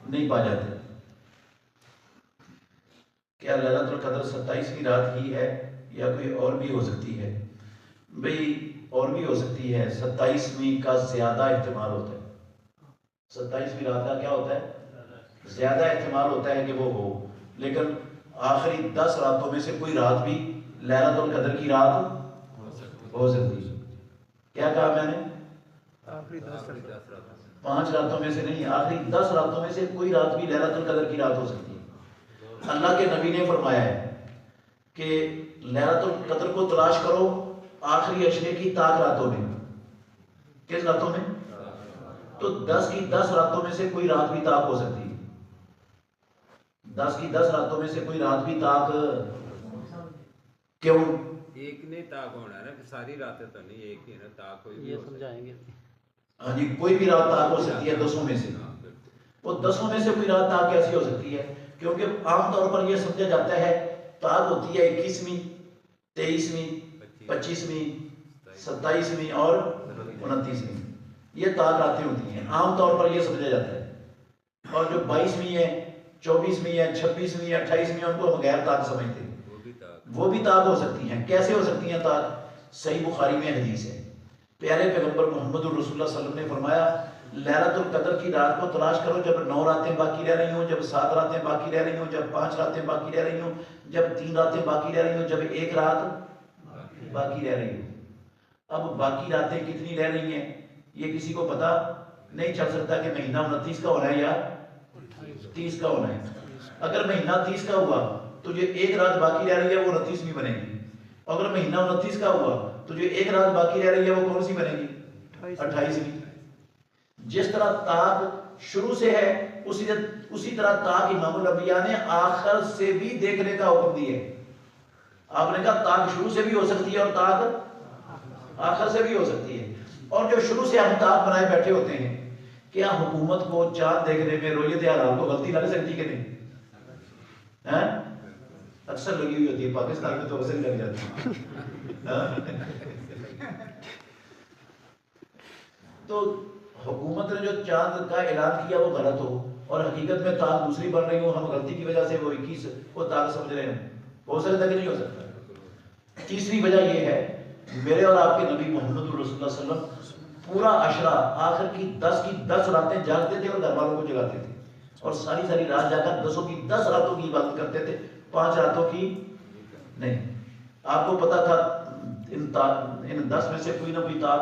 نہیں پا جاتے. کیا لیلۃ القدر 27ویں رات ہی ہے یا کوئی اور بھی ہو سکتی ہے؟ بھئی اور بھی ہو سکتی ہے. 27ویں کا زیادہ احتمال ہوتا ہے. 27ویں رات کا کیا ہوتا ہے؟ زیادہ احتمال ہوتا ہے کہ وہ ہو. لیکن آخری 10 راتوں میں سے کوئی رات بھی لیلۃ القدر کی رات ہو سکتی ہے. کیا کہا میں نے؟ آخری 10 5 راتوں میں سے نہیں، آخری 10 راتوں میں سے کوئی رات بھی لیلۃ القدر کی رات ہو سکتی ہے. اللہ کے نبی نے فرمایا ہے کہ لیلۃ القدر کو تلاش کرو آخری عشرے کی طاق راتوں میں. کس راتوں میں؟ تو 10 کی 10 راتوں میں سے کوئی رات بھی طاق ہو سکتی ہے. 10 کی 10 راتوں میں سے کوئی رات بھی طاق کیوں؟ ایک نہیں طاق ہونا ہے نا، ساری راتیں تو نہیں ایک ہی ہے نا طاق. کوئی بھی سمجھائیں گے. ہاں جی، کوئی بھی رات طاق ہو سکتی ہے 10 میں سے. وہ 10 میں سے کوئی رات طاق کیسی ہو سکتی ہے؟ کیونکہ عام طور پر یہ سمجھا جاتا ہے طاق ہوتی ہے 21ویں، 23ویں، 25ویں، 27ویں اور 29ویں. یہ طاق راتیں ہوتی ہیں، عام طور پر یہ سمجھا جاتا ہے. اور جو 22ویں ہے، 24ویں ہے، 26ویں ہے، 28ویں ان کو غیر طاق سمجھتے ہیں. وہ بھی طاق ہو سکتی ہیں. کیسے ہو سکتی ہیں طاق؟ صحیح بخاری میں حدیث ہے. پیارے پیغمبر محمد الرسول اللہ صلی اللہ علیہ وسلم نے فرمایا لیلۃ القدر کی رات کو تلاش کرو جب 9 راتیں باقی رہ رہی ہوں، جب 7 راتیں باقی رہ رہی ہوں، جب 5 راتیں باقی رہ رہی ہوں، جب 3 راتیں باقی رہ رہی ہوں، جب 1 رات باقی رہ رہی ہوں. اب باقی راتیں کتنی رہ رہی ہیں یہ کسی کو پتا نہیں چل سکتا کہ مہینہ 29 کا ہونا ہے یا 30 کا ہونا ہے. اگر مہینہ 30 کا ہوا تو جو 1 رات باقی رہ رہی ہے وہ 29ویں بنے گی. اگر مہینہ 29 کا ہوا تو جو 1 رات باقی رہ رہی ہے وہ کون سی بنے گی؟ 28ویں. جس طرح طاق شروع سے ہے اسی طرح طاق امام الانبیاء نے آخر سے بھی دیکھنے کا حکم دیا ہے. آپ نے کہا طاق شروع سے بھی ہو سکتی ہے اور طاق آخر سے بھی ہو سکتی ہے. اور جو شروع سے ہم طاق بنائے بیٹھے ہوتے ہیں، کیا حکومت کو چاند دیکھنے میں رؤیت حلال کو غلطی لگ سکتی کہ نہیں؟ اکثر لگی ہوئی ہوتی ہے، پاکستان میں تو ویسے لگ جاتی ہے. تو حکومت نے جو چاند کا اعلان کیا وہ غلط ہو اور حقیقت میں طاق دوسری بن رہی ہو، ہم غلطی کی وجہ سے وہ 21 کو طاق سمجھ رہے ہیں، ہو سکتا کہ نہیں ہو سکتا؟ تیسری وجہ یہ ہے میرے اور آپ کے نبی محمد الرسول اللہ صلی اللہ علیہ وسلم پورا عشرہ آخر کی 10 راتیں جاگتے تھے اور گھر والوں کو جگاتے تھے اور ساری رات جا کر 10 کی 10 راتوں کی عبادت کرتے تھے، 5 راتوں کی نہیں. آپ کو پتا تھا ان 10 میں سے کوئی نہ کوئی طاق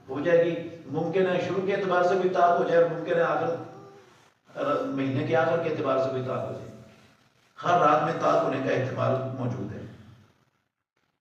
ہو جائے گی. ممکن ہے شروع کے اعتبار سے کوئی طاق ہو جائے، ممکن ہے مہینے کے آخر کے اعتبار سے کوئی طاق ہو جائے. ہر رات میں طاق ہونے کا احتمال موجود ہے.